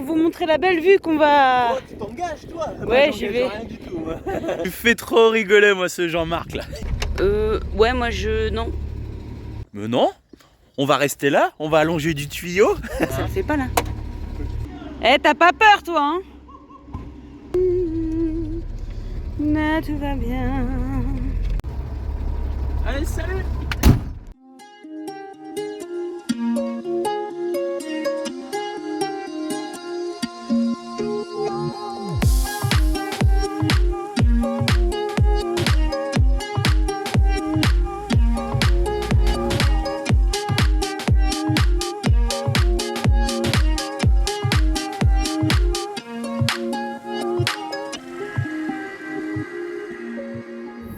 pour vous montrer la belle vue qu'on va... Oh, tu t'engages toi? Ouais, j'y vais. Rien du tout, moi. Tu fais trop rigoler moi ce Jean-Marc là. Ouais, moi je... non. Mais non, on va rester là, on va allonger du tuyau. Ça le fait pas là. Eh, t'as pas peur toi, hein? Mais tout va bien. Allez, salut.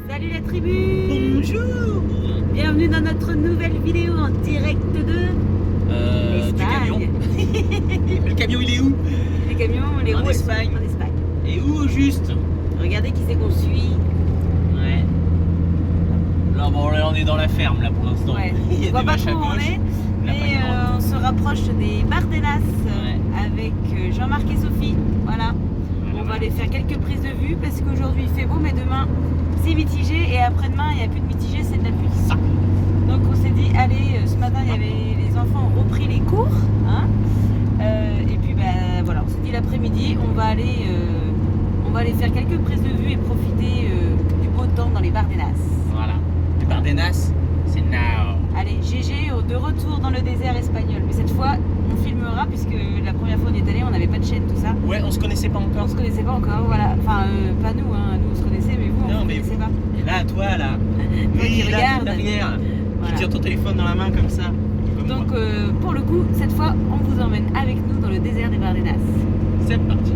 Salut la tribu! Bonjour. Bienvenue dans notre nouvelle vidéo en direct de Du camion. Le camion il est où? les camions, les En roues Espagne. en Espagne. Et où au juste? Regardez qui c'est qu'on suit. Ouais. Là, bon, là on est dans la ferme là pour l'instant. Ouais. Il y a On voit des pas vaches à trop où on gauche. est, La mais paille on se rapproche des Bardenas Ouais. avec Jean-Marc et Sophie. Voilà. On va aller faire quelques prises de vue parce qu'aujourd'hui il fait beau, mais demain c'est mitigé et après-demain il n'y a plus de mitigé, c'est de la pluie. Donc on s'est dit, allez, ce matin il y avait les enfants ont repris les cours, hein, et puis ben voilà, on s'est dit l'après-midi on va aller faire quelques prises de vue et profiter du beau temps dans les Bardenas. Voilà. Les Bardenas, c'est now. Allez, GG de retour dans le désert espagnol, mais cette fois on filmera puisque la première fois on y est allé, on n'avait pas de chaîne, tout ça. Ouais, on se connaissait pas encore. On se connaissait pas encore, voilà. Enfin, pas nous, hein. Nous on se connaissait, mais vous, on Non, se mais connaissait vous. pas. Et là, toi là. Toi qui là, regardes. derrière. Voilà. Tu tiens ton téléphone dans la main comme ça. Comme Donc, moi. pour le coup, cette fois, on vous emmène avec nous dans le désert des Bardenas. C'est parti.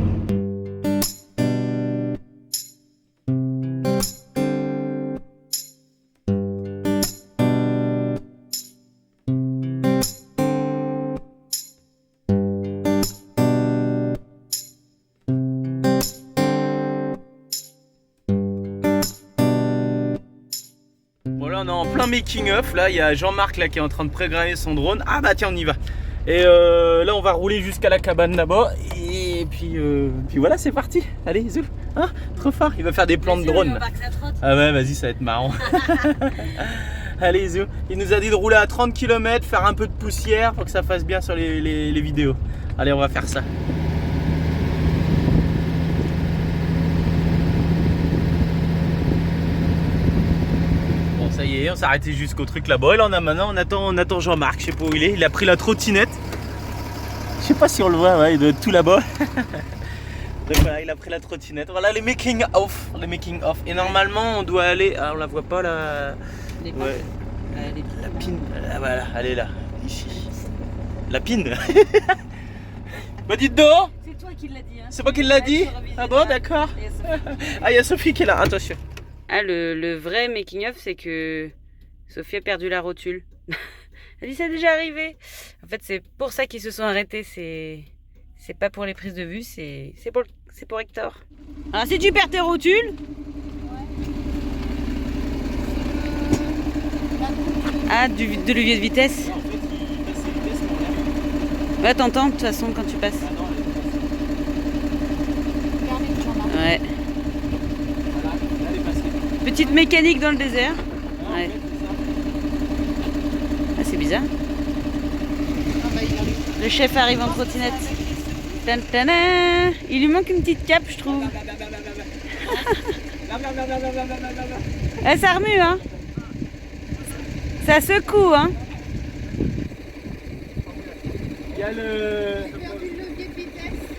Bon là on est en plein making of, là il y a Jean-Marc là qui est en train de programmer son drone. Ah bah tiens on y va. Et là on va rouler jusqu'à la cabane là-bas. Et puis voilà c'est parti. Allez zou. Hein, trop fort, il va faire des plans de drone. Là. Ah ouais vas-y ça va être marrant. Allez zou. Il nous a dit de rouler à 30 km, faire un peu de poussière pour que ça fasse bien sur les vidéos. Allez on va faire ça. Ça y est, on s'est arrêté jusqu'au truc là-bas. Et là, maintenant, on attend Jean-Marc. Je sais pas où il est. Il a pris la trottinette. Je sais pas si on le voit, ouais, il doit être tout là-bas. Donc voilà, il a pris la trottinette. Voilà les making of. Et normalement, on doit aller. Ah, on la voit pas là. Les pins. Ouais. La pine. Voilà, elle est là. Ici. La pine. Bah dites donc. C'est toi qui l'as dit, hein. C'est moi qui l'a dit. Ah bon, d'accord. Ah, il y a Sophie qui est là. Attention. Ah, le vrai making-of, c'est que Sophie a perdu la rotule. Elle dit, c'est déjà arrivé. En fait, c'est pour ça qu'ils se sont arrêtés. C'est pas pour les prises de vue, c'est pour Hector. Alors, si tu perds tes rotules... Ah, de levier de vitesse. Ouais, t'entends de toute façon quand tu passes. Ouais. Petite mécanique dans le désert. Ouais. Ah, c'est bizarre. Le chef arrive en trottinette. Tantana. Il lui manque une petite cape, je trouve. Eh, ça remue, hein. Ça secoue, hein. Il y a le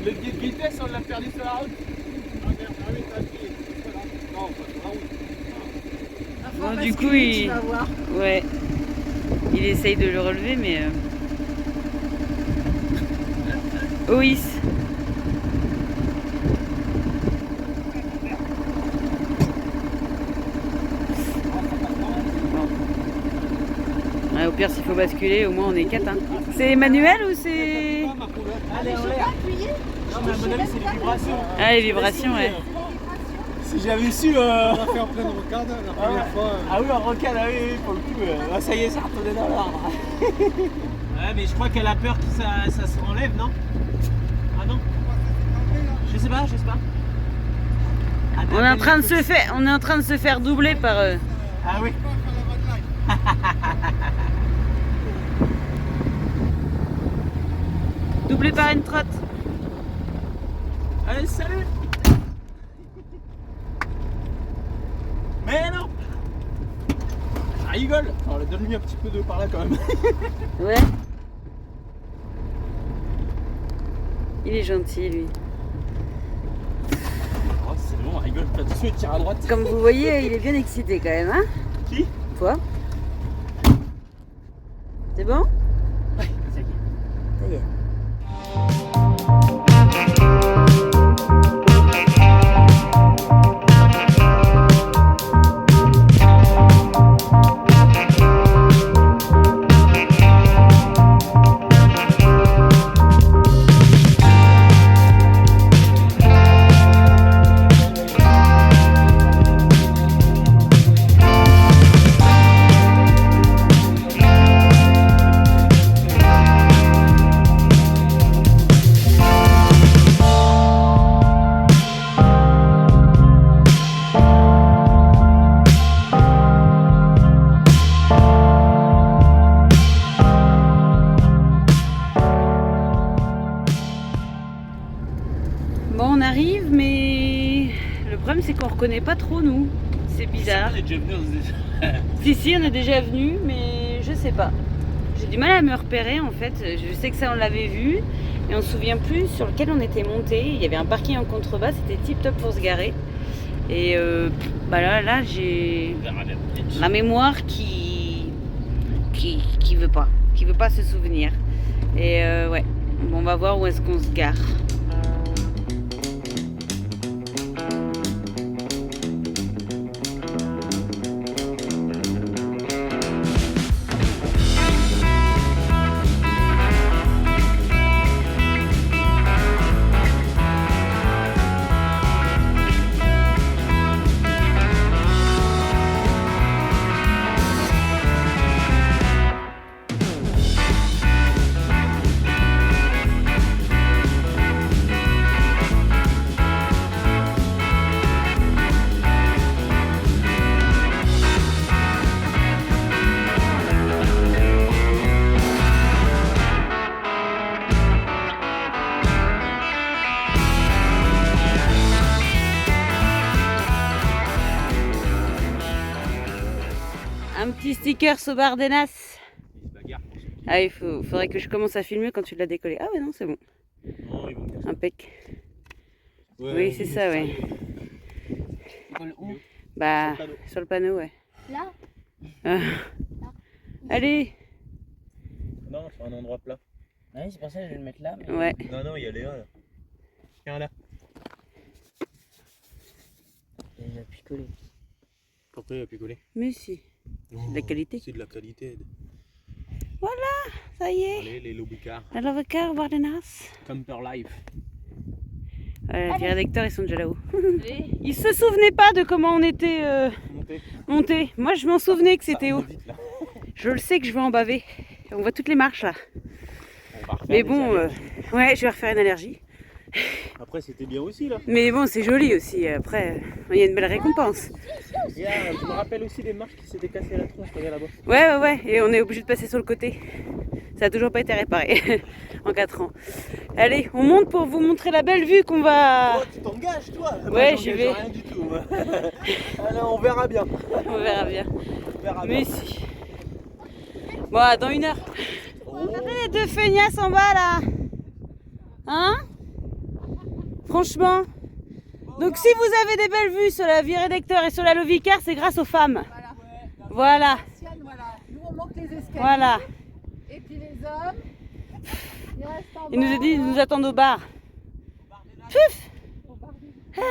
levier de vitesse, on l'a perdu sur la route. Bon, du coup, il essaye de le relever, mais oui. Ouais, au pire, s'il faut basculer, au moins on est 4. Hein. C'est manuel ou c'est... Allez, en l'air. Non, mais à mon avis, c'est les vibrations. Ah, les vibrations, ouais. Si j'avais su. On va faire plein de rocades la première fois. Ah oui, en rocade, ah oui, pour le coup. Ah, ça y est, ça retournait dans l'arbre. Ouais, mais je crois qu'elle a peur que ça se enlève, non? Ah Pardon? Je sais pas. On est en train de se faire doubler par eux. Ah oui. Doublé par une trotte. Allez, salut. Mais non. Ça rigole. Alors, donne-lui un petit peu d'eau par là quand même. Ouais. Il est gentil lui. Oh, c'est bon, on rigole pas dessus, il tire à droite. Comme vous voyez, il est bien excité quand même, hein? Qui? Toi? C'est bon? Ouais, ça y est. Ça y est. Bon, on arrive, mais le problème c'est qu'on reconnaît pas trop nous. C'est bizarre. On est déjà venu, Si, on est déjà venu, mais je sais pas. J'ai du mal à me repérer en fait. Je sais que ça on l'avait vu et on se souvient plus sur lequel on était monté. Il y avait un parking en contrebas, c'était tip top pour se garer. Et bah là j'ai la mémoire qui veut pas se souvenir. Et ouais, bon, on va voir où est-ce qu'on se gare. Un petit sticker au Bardenas. Ah, faudrait que je commence à filmer quand tu l'as décollé. Ah ouais, non, c'est bon. Impec. Ouais, oui, c'est ça, ouais. Bah, sur le panneau, ouais. Là? Allez. Non, sur un endroit plat. Ah oui, c'est pour ça que je vais le mettre là. Mais... Ouais. Non, il y a Léa là. Tiens là. Il a picolé. Pourquoi il a picolé? Mais si. C'est de la qualité. C'est de la qualité. Ça y est. Allez, les Lobicar. Alors, au Bardenas. Camper Life. Les rédacteurs, ils sont déjà là-haut. Ils se souvenaient pas de comment on était montés. Moi, je m'en souvenais que c'était haut. Je le sais que je vais en baver. On voit toutes les marches là. Mais bon, ouais, je vais refaire une allergie. Après, c'était bien aussi là. Mais bon, c'est joli aussi. Après, il y a une belle récompense. Je me rappelle aussi des marches qui s'étaient cassées la tronche, regarde là-bas. Ouais. Et on est obligé de passer sur le côté. Ça n'a toujours pas été réparé en 4 ans. Allez, on monte pour vous montrer la belle vue qu'on va... Oh, tu t'engages toi? Ouais, j'y vais. Rien du tout. Alors, on verra bien. On verra bien. On verra Mais bien. si. Bon, dans 1 heure. Regardez les deux feignasses en bas là. Hein? Franchement. Donc si vous avez des belles vues sur la vie rédacteur et sur la Lovicar, c'est grâce aux femmes. Voilà. Nous on monte les escaliers. Voilà. Et puis les hommes, ils restent en Ils nous ont dit, ils nous attendent au bar. Puf! Ah,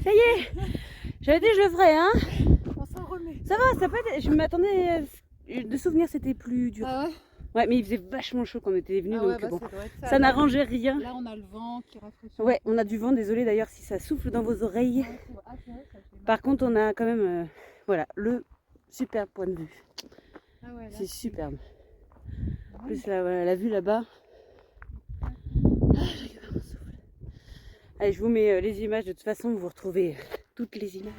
ça y est. J'avais dit je le ferais, hein? On s'en remet. Ça va, ça peut être... Je m'attendais... De souvenir, c'était plus dur. Ah ouais? Ouais, mais il faisait vachement chaud quand on était venus, donc bon. Ça doit être Ça n'arrangeait rien. Là on a le vent qui rafraîchit. Ouais, on a du vent, désolé d'ailleurs si ça souffle dans vos oreilles. Ah, c'est vrai, ça fait mal. Par contre, on a quand même, voilà, le superbe point de vue. Ah ouais, là, C'est superbe. En plus, la vue là-bas. Ah, j'ai récupéré mon souffle. Allez, je vous mets les images. De toute façon, vous retrouvez toutes les images.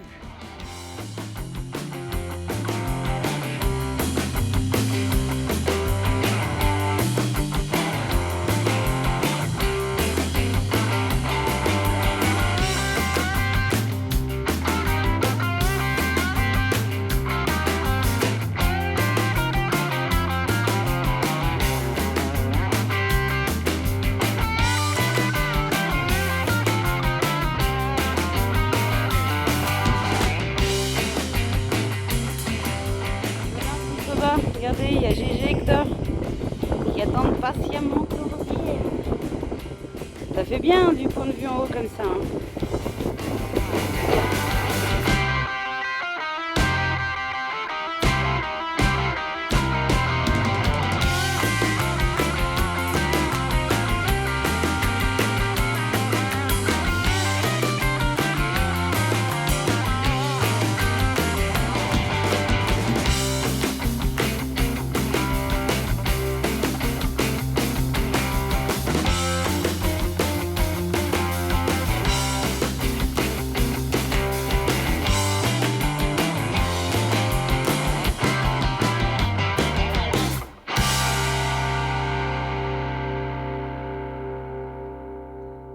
Regardez, il y a Gégé et Hector qui attendent patiemment que vous revienne. Ça fait bien du point de vue en haut comme ça.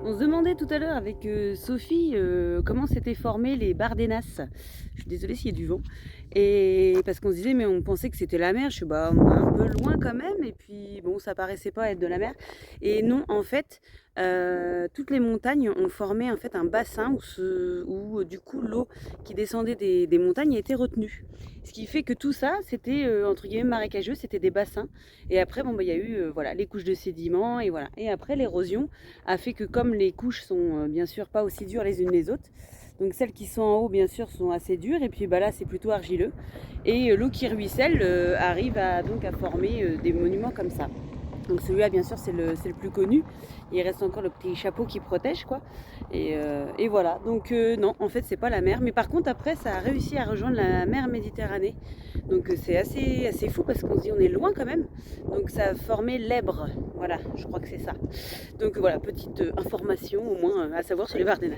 On se demandait tout à l'heure avec Sophie comment s'étaient formés les Bardenas. Je suis désolée s'il y a du vent. Et parce qu'on se disait, mais on pensait que c'était la mer. Je suis bah, on est un peu loin quand même. Et puis bon, ça paraissait pas être de la mer. Et non, en fait, toutes les montagnes ont formé en fait un bassin où du coup l'eau qui descendait des montagnes était retenue. Ce qui fait que tout ça, c'était entre guillemets marécageux, c'était des bassins. Et après, bon, bah, il y a eu voilà, les couches de sédiments et voilà. Et après, l'érosion a fait que comme les couches sont bien sûr pas aussi dures les unes les autres, donc celles qui sont en haut bien sûr sont assez dures et puis bah, là c'est plutôt argileux. Et l'eau qui ruisselle arrive donc à former des monuments comme ça. Donc celui-là bien sûr c'est le plus connu. Il reste encore le petit chapeau qui protège quoi. Et voilà. Donc non, en fait c'est pas la mer. Mais par contre après ça a réussi à rejoindre la mer Méditerranée. Donc c'est assez fou parce qu'on se dit on est loin quand même. Donc ça a formé l'Èbre. Voilà, je crois que c'est ça. Donc voilà, petite information au moins à savoir sur les Bardenas.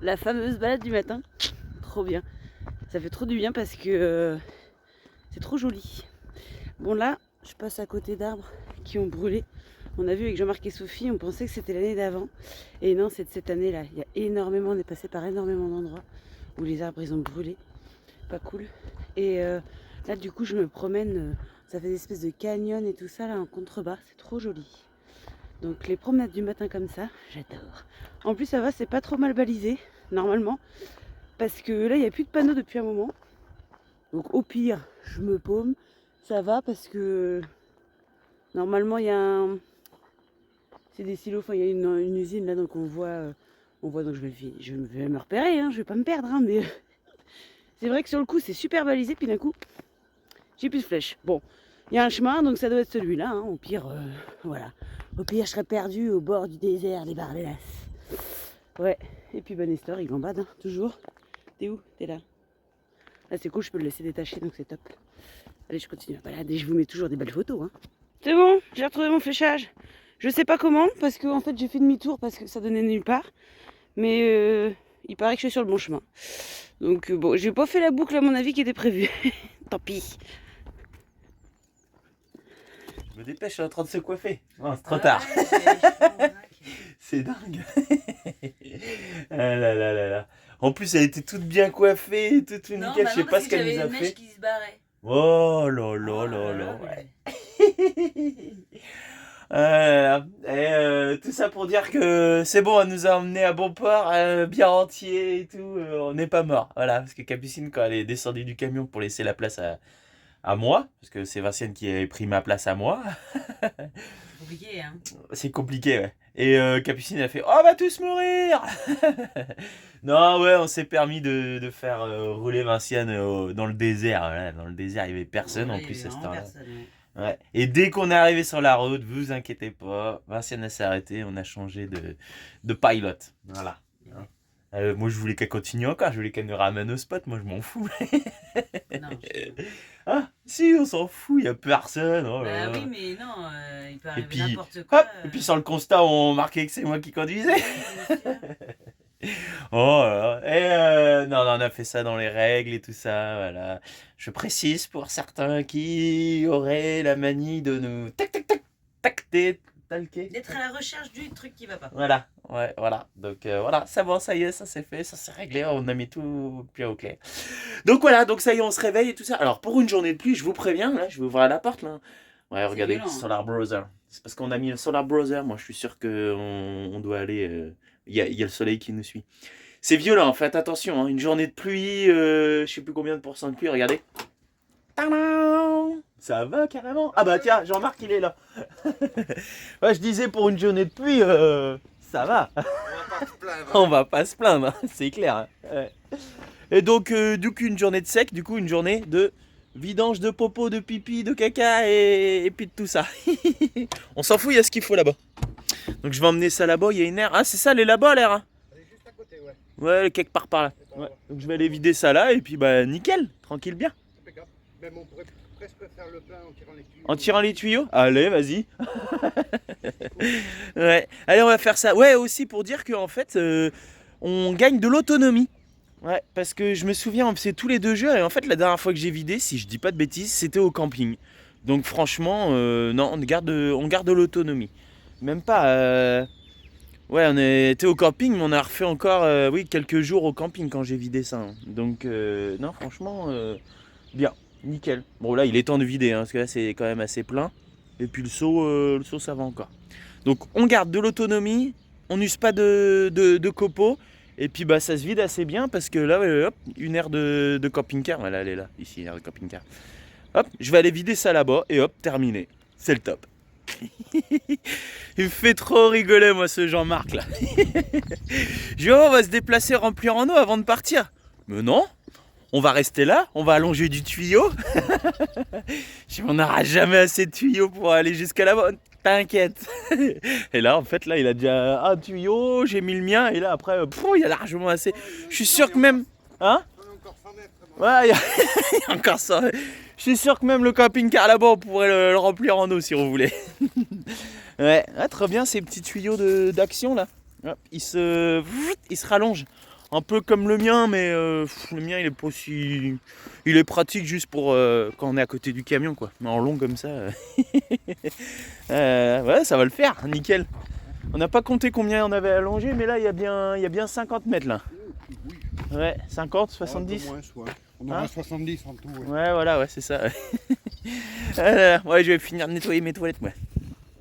La fameuse balade du matin, trop bien. Ça fait trop du bien parce que c'est trop joli. Bon là, je passe à côté d'arbres qui ont brûlé. On a vu avec Jean-Marc et Sophie, on pensait que c'était l'année d'avant. Et non, c'est de cette année-là. Il y a énormément, on est passé par énormément d'endroits où les arbres ils ont brûlé. Pas cool. Et là du coup je me promène, ça fait des espèces de canyon et tout ça là en contrebas, c'est trop joli. Donc les promenades du matin comme ça, j'adore. En plus ça va, c'est pas trop mal balisé, normalement. Parce que là il n'y a plus de panneaux depuis un moment. Donc au pire, je me paume, ça va parce que normalement il y a un... C'est des silos, enfin il y a une usine là, donc on voit donc je vais me repérer, hein, je vais pas me perdre, hein, mais C'est vrai que sur le coup, c'est super balisé, puis d'un coup, j'ai plus de flèches. Bon, il y a un chemin, donc ça doit être celui-là. Hein. Au pire, voilà. Au pire, je serais perdu au bord du désert des Bardenas. Ouais, et puis Ben Nestor, il gambade, hein, toujours. T'es où? T'es là. Là, c'est cool, je peux le laisser détacher, donc c'est top. Allez, je continue ma balade et je vous mets toujours des belles photos. Hein. C'est bon, j'ai retrouvé mon fléchage. Je sais pas comment, parce que en fait, j'ai fait demi-tour parce que ça donnait nulle part. Mais il paraît que je suis sur le bon chemin. Donc bon, j'ai pas fait la boucle à mon avis qui était prévue. Tant pis. Je me dépêche, je suis en train de se coiffer. Non, c'est trop tard. C'est dingue. Ah là là là là. En plus, elle était toute bien coiffée, toute nickel. Je sais pas ce qu'elle nous a fait. Qui se barrait. Oh là là là là. Et tout ça pour dire que c'est bon, elle nous a emmenés à bon port, bien entier et tout. On n'est pas mort. Voilà, parce que Capucine, quand elle est descendue du camion pour laisser la place à moi, parce que c'est Vinciane qui avait pris ma place à moi. C'est compliqué, hein. C'est compliqué, ouais. Et Capucine a fait « Oh, on va tous mourir !» Non, ouais, on s'est permis de faire rouler Vinciane dans le désert. Voilà. Dans le désert, il n'y avait personne en plus à ce temps-là. Ouais. Et dès qu'on est arrivé sur la route, vous inquiétez pas, Vinciane s'est arrêtée, on a changé de pilote. Voilà. Moi, je voulais qu'elle continue encore, je voulais qu'elle nous ramène au spot, moi je m'en fous. Non. Ah, si, on s'en fout, il n'y a personne. Oh là là. Oui, mais non, il peut arriver puis, n'importe quoi. Hop, et puis sur le constat, on marquait que c'est moi qui conduisais. Oh là là. Et non, on a fait ça dans les règles et tout ça, voilà. Je précise pour certains qui auraient la manie de nous tacter, talquer. D'être à la recherche du truc qui va pas. Voilà, ouais, voilà. Donc voilà, c'est bon, ça y est, ça c'est fait, ça s'est réglé, on a mis tout bien au clair. Donc voilà, donc ça y est, on se réveille et tout ça. Alors pour une journée de pluie, je vous préviens, là, je vais ouvrir la porte là. Ouais, regardez, violent, hein. Solar Browser. C'est parce qu'on a mis le Solar Browser, moi je suis sûr qu'on doit aller... Il y a le soleil qui nous suit. C'est violent, faites attention, hein. Une journée de pluie, je sais plus combien de pourcents de pluie, regardez. Tadam! Ça va carrément. Ah bah tiens, Jean-Marc il est là. Ouais, je disais pour une journée de pluie, ça va. On va pas se plaindre, hein, c'est clair. Hein. Ouais. Et donc, du coup, une journée de sec, du coup, une journée de vidange de popo, de pipi, de caca et puis de tout ça. On s'en fout, il y a ce qu'il faut là-bas. Donc je vais emmener ça là-bas, il y a une aire. Ah, c'est ça, elle est là-bas l'air. Hein. Elle est juste à côté, ouais. Ouais, elle est quelque part par là. Ouais. Donc je vais aller vider ça là et puis bah nickel, tranquille bien. Impeccable. Même on pourrait presque faire le plein en tirant les tuyaux. En tirant les tuyaux? Allez, vas-y. Ouais. Allez, on va faire ça. Ouais, aussi pour dire qu'en fait, on gagne de l'autonomie. Ouais, parce que je me souviens, on faisait tous les 2 jours et en fait, la dernière fois que j'ai vidé, si je dis pas de bêtises, c'était au camping. Donc franchement, non, on garde de l'autonomie. Même pas. Ouais, on était au camping, mais on a refait encore oui, quelques jours au camping quand j'ai vidé ça. Hein. Donc, non, franchement, bien, nickel. Bon, là, il est temps de vider, hein, parce que là, c'est quand même assez plein. Et puis le seau, ça va encore. Donc, on garde de l'autonomie, on n'use pas de copeaux. Et puis, bah, ça se vide assez bien, parce que là, hop, une aire de camping-car. Voilà, elle est là, ici, une aire de camping-car. Hop, je vais aller vider ça là-bas, et hop, terminé. C'est le top. Il me fait trop rigoler moi ce Jean-Marc là. Je dis oh, on va se déplacer remplir en eau avant de partir. Mais non, on va rester là, on va allonger du tuyau. Je dis on n'aura jamais assez de tuyaux pour aller jusqu'à là-bas. T'inquiète. Et là en fait là il a déjà un tuyau, j'ai mis le mien et là après il y a largement assez. Je suis sûr que même... Hein? On a encore 100 mètres. Ouais, il y a encore ça. Je suis sûr que même le camping-car là-bas, on pourrait le remplir en eau si on voulait. Ouais, ah, très bien ces petits tuyaux d'action là. Hop, ils se rallongent. Un peu comme le mien, mais le mien il est pas si... Il est pratique juste pour quand on est à côté du camion quoi. Mais en long comme ça. Ouais, ça va le faire, nickel. On n'a pas compté combien on avait allongé, mais là il y a bien 50 mètres là. Ouais, 50, 70. Ouais. On aura 70 en tout. Ouais, Ouais, voilà, ouais, c'est ça. Ouais, je vais finir de nettoyer mes toilettes, ouais.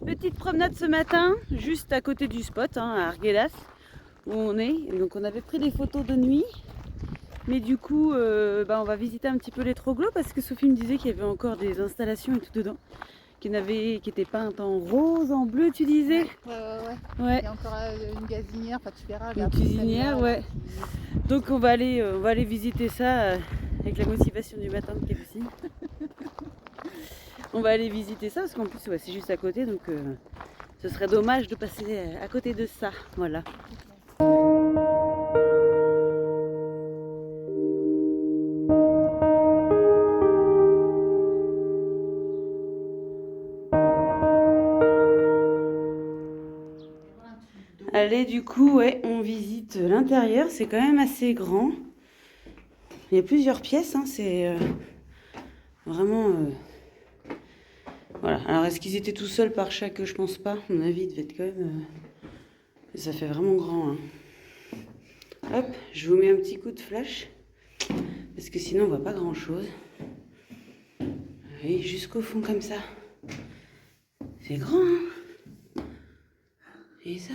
Petite promenade ce matin, juste à côté du spot, hein, à Arguedas, où on est. Et donc on avait pris des photos de nuit. Mais du coup, on va visiter un petit peu les troglots parce que Sophie me disait qu'il y avait encore des installations et tout dedans qui était peinte en rose, en bleu, tu disais? Ouais. Ouais. Il y a encore une gazinière, enfin tu verras. Une cuisinière, ouais. Donc on va aller visiter ça avec la motivation du matin de Capucine. On va aller visiter ça parce qu'en plus ouais, c'est juste à côté, donc ce serait dommage de passer à côté de ça. Voilà. Allez, du coup, ouais, on visite l'intérieur. C'est quand même assez grand. Il y a plusieurs pièces, hein, c'est vraiment... Voilà. Alors, est-ce qu'ils étaient tout seuls par chaque? Je pense pas. À mon avis, il devait être quand même... Ça fait vraiment grand. Hein. Hop, je vous mets un petit coup de flash. Parce que sinon, on voit pas grand-chose. Oui, jusqu'au fond comme ça. C'est grand, hein. Et ça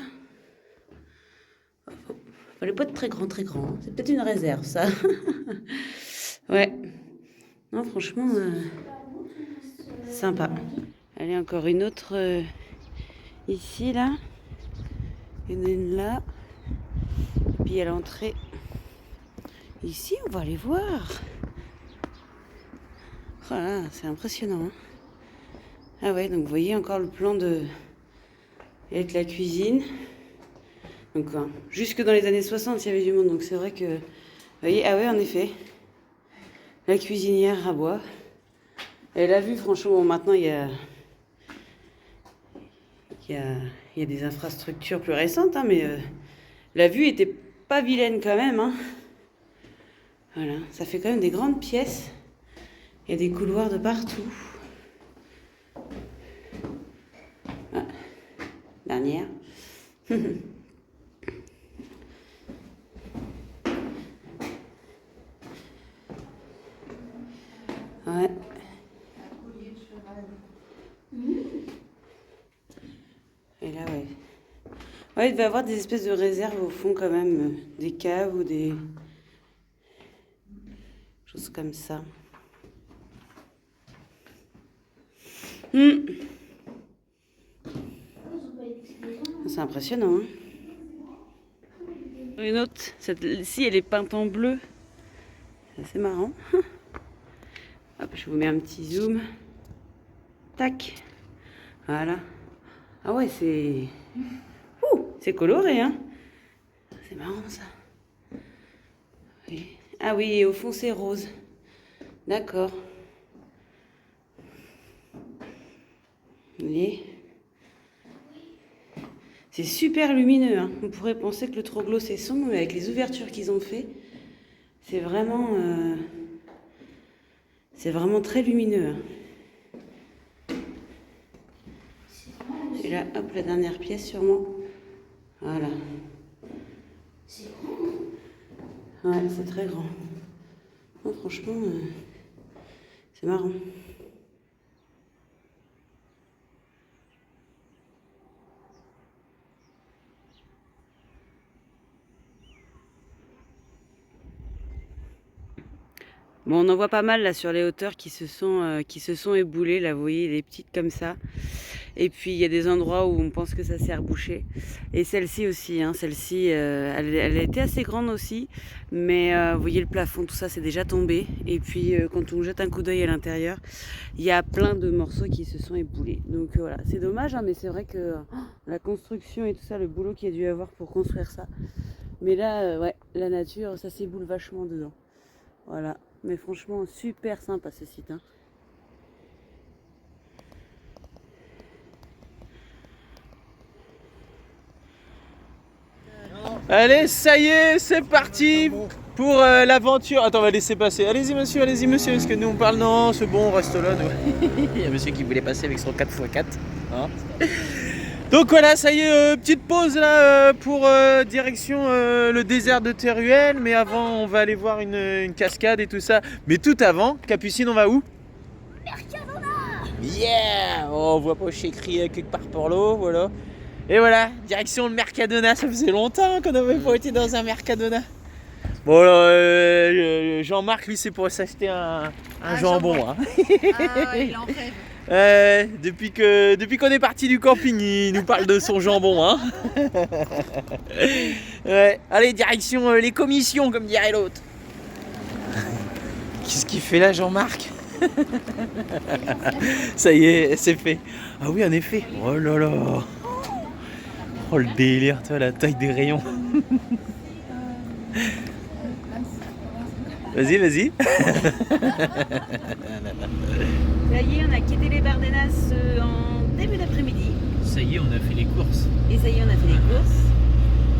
fallait pas être très grand, très grand. C'est peut-être une réserve, ça. Ouais. Non, franchement, sympa. Allez, encore une autre ici, là. Une là. Et puis à l'entrée. Ici, on va aller voir. Oh là, c'est impressionnant. Hein. Ah ouais, donc vous voyez encore le plan de... avec la cuisine. Donc, jusque dans les années 60, il y avait du monde. Donc, c'est vrai que... Vous voyez, ah ouais, en effet. La cuisinière à bois. Et la vue, franchement, bon, maintenant, il y a des infrastructures plus récentes. Hein, mais la vue était pas vilaine quand même. Hein. Voilà, ça fait quand même des grandes pièces. Il y a des couloirs de partout. Ah, dernière. Ouais. Et là, ouais. Ouais, il devait y avoir des espèces de réserves au fond quand même, des caves ou des choses comme ça. C'est impressionnant, hein. Une autre, celle-ci, elle est peinte en bleu. C'est assez marrant. Hop, je vous mets un petit zoom. Tac. Voilà. Ah ouais, c'est... c'est coloré, hein. C'est marrant, ça. Oui. Ah oui, et au fond, c'est rose. D'accord. Vous voyez ? C'est super lumineux, hein. On pourrait penser que le troglo, c'est sombre, mais avec les ouvertures qu'ils ont fait, c'est vraiment très lumineux. Hein. Et là, hop, la dernière pièce sûrement. Voilà. C'est grand. Ouais, c'est très grand. Non, franchement, c'est marrant. Bon, on en voit pas mal là sur les hauteurs qui se sont éboulées, là vous voyez, les petites comme ça. Et puis il y a des endroits où on pense que ça s'est rebouché. Et celle-ci aussi, hein, celle-ci, elle a été assez grande aussi. Mais vous voyez le plafond, tout ça c'est déjà tombé. Et puis quand on jette un coup d'œil à l'intérieur, il y a plein de morceaux qui se sont éboulés. Donc voilà, c'est dommage, hein, mais c'est vrai que la construction et tout ça, le boulot qu'il y a dû avoir pour construire ça. Mais là, ouais, la nature, ça s'éboule vachement dedans. Voilà. Mais franchement, super sympa ce site. Hein. Allez, ça y est, c'est parti pour l'aventure. Attends, on va laisser passer. Allez-y, monsieur, parce que nous on parle. Non, c'est bon, on reste là. Il y a monsieur qui voulait passer avec son 4x4. Hein. Donc voilà, ça y est, petite pause là pour direction le désert de Teruel. Mais avant, on va aller voir une cascade et tout ça. Mais tout avant, Capucine, on va où? Mercadona. Yeah. Oh, on voit pas écrit quelque part par l'eau, voilà. Et voilà, direction le Mercadona. Ça faisait longtemps qu'on n'avait pas été dans un Mercadona. Bon, Jean-Marc, lui, c'est pour s'acheter un jambon. Hein. Ah ouais, il en rêve. Depuis qu'on est parti du camping, il nous parle de son jambon, hein. Ouais. Allez, direction les commissions, comme dirait l'autre. Qu'est-ce qu'il fait là, Jean-Marc? Ça y est, c'est fait. Ah oui, en effet. Oh là là. Oh le délire, toi, la taille des rayons. Vas-y, vas-y. Ça y est, on a quitté les Bardenas en début d'après-midi. Ça y est, on a fait les courses. Et ça y est, on a fait les courses.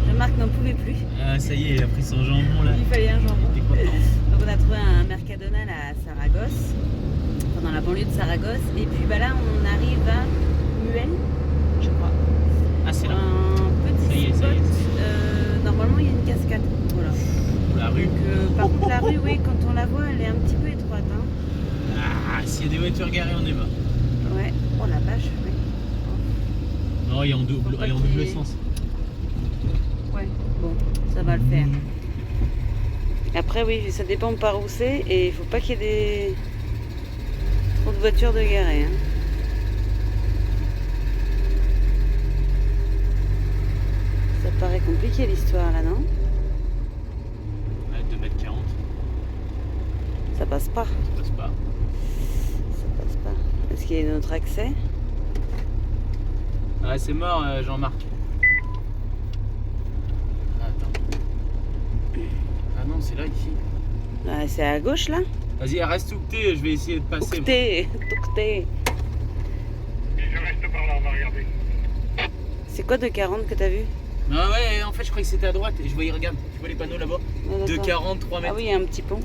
Jean-Marc n'en pouvait plus. Ah, ça y est, il a pris son jambon là. Il fallait un jambon. T'es content? Donc on a trouvé un Mercadona à Saragosse, enfin, dans la banlieue de Saragosse. Et puis bah là, on arrive à Muel, je crois. Ah, c'est là. Un petit Ça y est, spot. ça y est. Normalement, il y a une cascade. Voilà. La rue. Donc, par contre, la rue, oui, quand on la voit, elle est un petit peu étroite. Hein. Ah, s'il y a des voitures garées, on est mort. Ouais. Oh la vache, oui. Non, elle est en double, Faut pas elle est en qu'il y double ait- sens. Ouais. Bon, ça va le faire. Après, oui, ça dépend par où c'est. Et il faut pas qu'il y ait des... trop de voitures de garées. Hein. Ça paraît compliqué l'histoire là, non? Ouais, 2,40 m. Ça passe pas. Ça passe pas. Ça passe pas. Est-ce qu'il y a un autre accès? Ah, c'est mort, Jean-Marc. Ah, attends. Ah non, c'est là, ici. Ah, c'est à gauche là? Vas-y, reste où que t'es, je vais essayer de passer. moi. Touqueté, touqueté. Et je reste par là, on va regarder. C'est quoi 2,40 que t'as vu? Ah ouais, en fait, je croyais que c'était à droite. Et je voyais, regarde, tu vois les panneaux là-bas? Ah, d'accord. 2,40, 3 mètres. Ah oui, il y a un petit pont.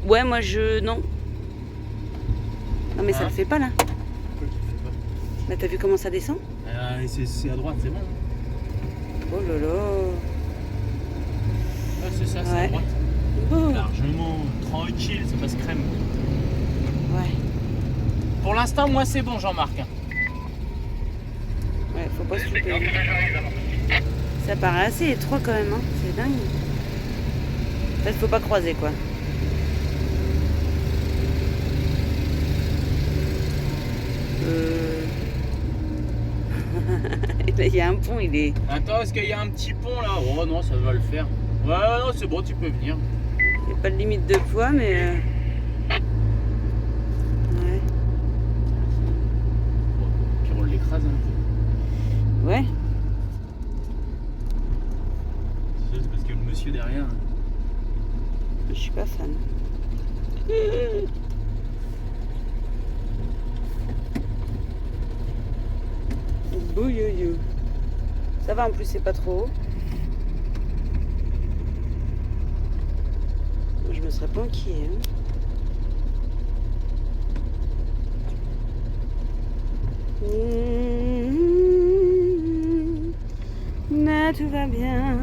Ouais, moi je... Non. Non mais ça Ah. le fait pas là. Pourquoi tu le fais pas? Là t'as vu comment ça descend? C'est à droite, c'est bon. Oh là là. Ah, c'est ça, c'est Ouais. à droite. Oh. Largement, tranquille, ça passe crème. Ouais. Pour l'instant, moi, c'est bon, Jean-Marc. Ouais, faut pas se louper. Ça paraît assez étroit quand même, hein. C'est dingue. En fait, faut pas croiser quoi. Là, il y a un pont, il est... Attends, est-ce qu'il y a un petit pont là? Oh non, ça va le faire. Ouais, non, c'est bon, tu peux venir. Il n'y a pas de limite de poids, mais... Ouais. Puis on l'écrase un peu. Ouais. C'est parce que le monsieur derrière. Je suis pas fan. Bouyouyou. Ça va, en plus c'est pas trop haut. Moi, je me serais planquée. Hein. Mais tout va bien.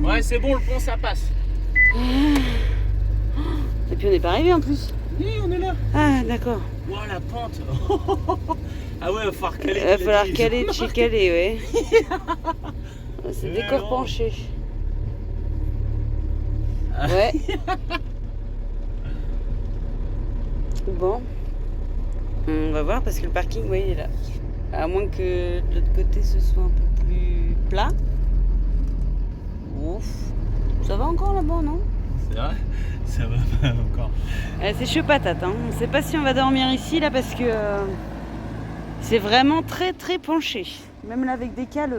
Ouais, c'est bon, le pont ça passe. Et puis on n'est pas arrivé en plus. Oui, on est là. Ah d'accord. Wow, la pente. Ah ouais, il va falloir caler. Il va falloir caler de chez caler, ouais. C'est Ouais, décor non. penché. Ah. Ouais. Bon. On va voir parce que le parking, oui, il est là. À moins que de l'autre côté ce soit un peu plus plat. Ouf. Ça va encore là-bas, non? C'est vrai? Ça va pas encore. C'est chaud patate, hein. On sait pas si on va dormir ici là parce que c'est vraiment très très penché. Même là avec des cales,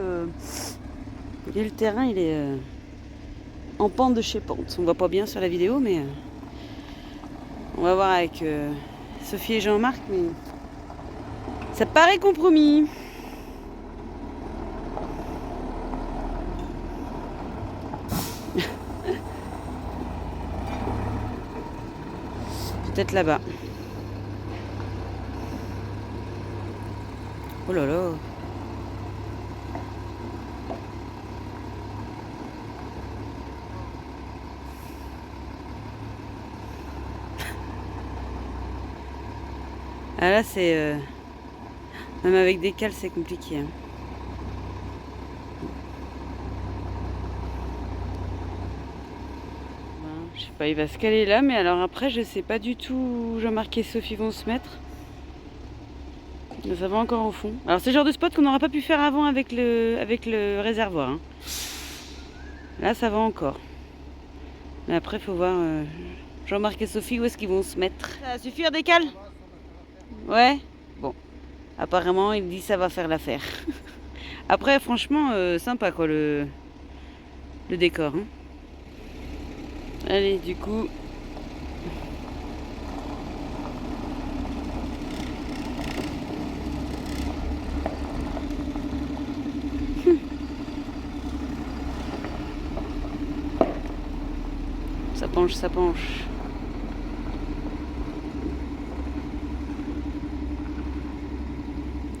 et le terrain il est en pente de chez pente. On voit pas bien sur la vidéo, mais on va voir avec Sophie et Jean-Marc, mais ça paraît compromis. Peut-être là-bas. Oh là là. Ah là c'est... Même avec des cales c'est compliqué. Hein. Ben, je sais Bah, il va se caler là, mais alors après, je sais pas du tout où Jean-Marc et Sophie vont se mettre. Mais ça va encore au fond. Alors, c'est le genre de spot qu'on n'aura pas pu faire avant avec le réservoir. Hein. Là, ça va encore. Mais après, il faut voir Jean-Marc et Sophie où est-ce qu'ils vont se mettre. Ça va suffire, décale? Ouais. Bon. Apparemment, il dit ça va faire l'affaire. Après, franchement, sympa quoi le décor. Hein. Allez, du coup. Ça penche, ça penche.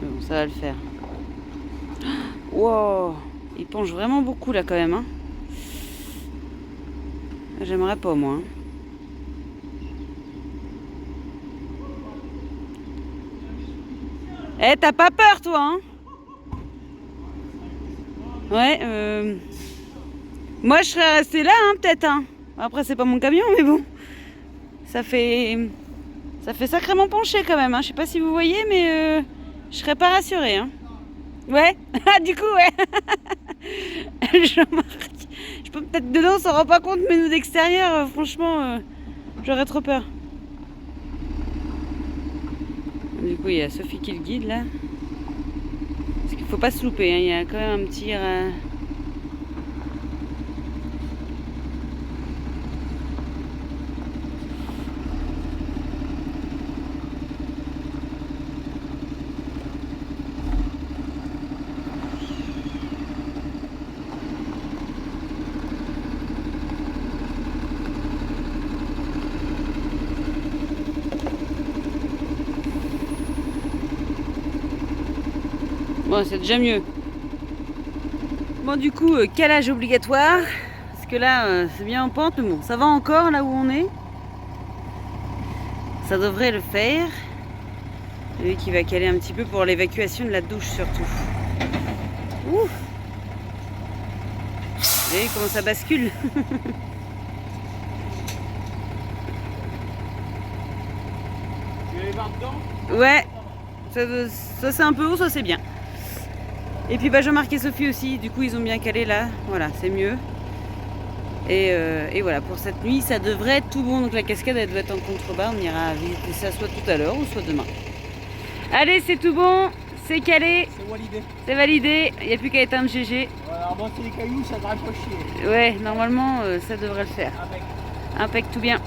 Bon, ça va le faire. Wow, il penche vraiment beaucoup là quand même. Hein. J'aimerais pas moi. Hein. Eh, t'as pas peur toi hein? Ouais, moi je serais restée là hein, peut-être. Hein. Après c'est pas mon camion mais bon. Ça fait sacrément pencher quand même. Hein. Je sais pas si vous voyez mais je serais pas rassurée. Hein. Ouais, ah du coup ouais. Jean-Marc. Je peux peut-être dedans, on s'en rend pas compte, mais nous d'extérieur, franchement, j'aurais trop peur. Du coup, il y a Sophie qui le guide là. Parce qu'il faut pas se louper, hein. Il y a quand même un petit. Bon, c'est déjà mieux. Bon, du coup, calage obligatoire. Parce que là, c'est bien en pente, mais bon, ça va encore là où on est. Ça devrait le faire. Lui qui va caler un petit peu pour l'évacuation de la douche surtout. Ouf! Vous voyez comment ça bascule? Tu vas aller voir dedans? Ouais. Ça c'est un peu haut, ça c'est bien. Et puis bah, Jean-Marc et Sophie aussi, du coup ils ont bien calé là, voilà, c'est mieux. Et voilà, pour cette nuit, ça devrait être tout bon. Donc la cascade, elle doit être en contrebas, on ira visiter ça soit tout à l'heure ou soit demain. Allez, c'est tout bon, c'est calé, C'est validé. c'est validé, il n'y a plus qu'à éteindre GG. Voilà, remonter les cailloux, ça devrait pas chier. Ouais, normalement, ça devrait le faire. Avec. Impec, tout bien.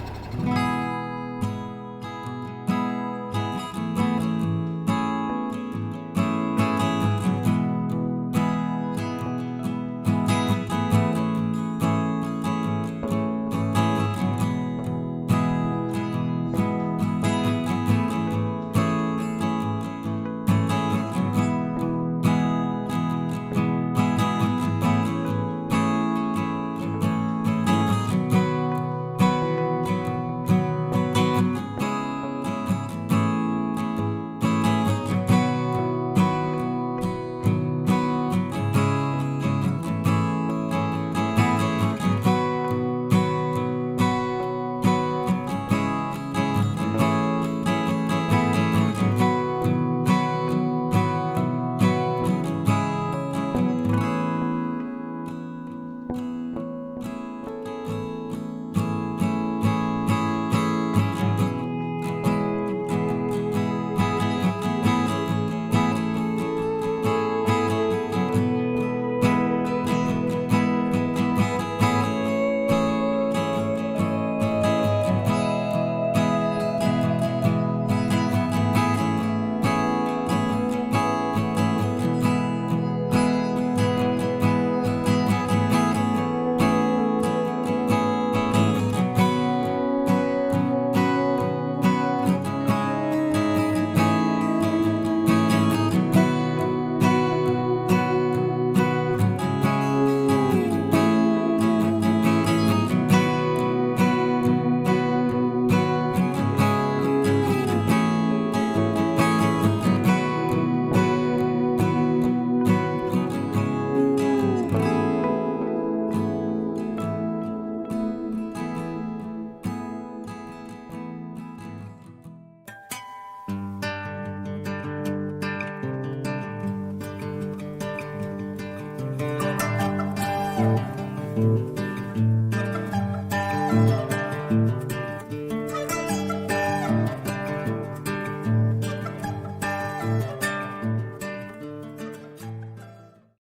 Salut.